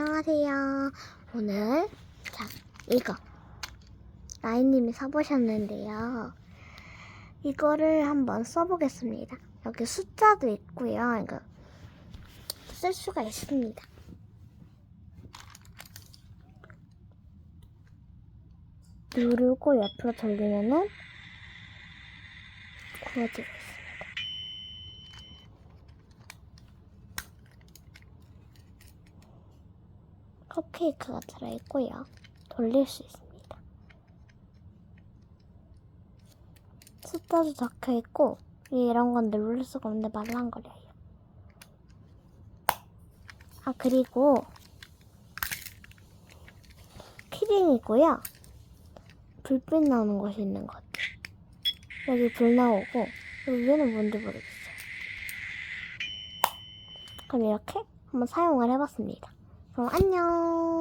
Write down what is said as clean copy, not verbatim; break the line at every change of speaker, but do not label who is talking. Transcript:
안녕하세요. 오늘 이거 라인님이 사보셨는데요. 이거를 한번 써보겠습니다. 여기 숫자도 있고요. 이거 쓸 수가 있습니다. 누르고 옆으로 돌리면은 구워지고 있습니다. 컵케이크가 들어있고요. 돌릴 수 있습니다. 숫자도 적혀있고 이런 건 누를 수가 없는데 말랑거려요. 그리고 키링이고요. 불빛 나오는 곳이 있는 것 같아요. 여기 불 나오고 여기 위에는 뭔지 모르겠어요. 그럼 이렇게 한번 사용을 해봤습니다. 그럼 안녕.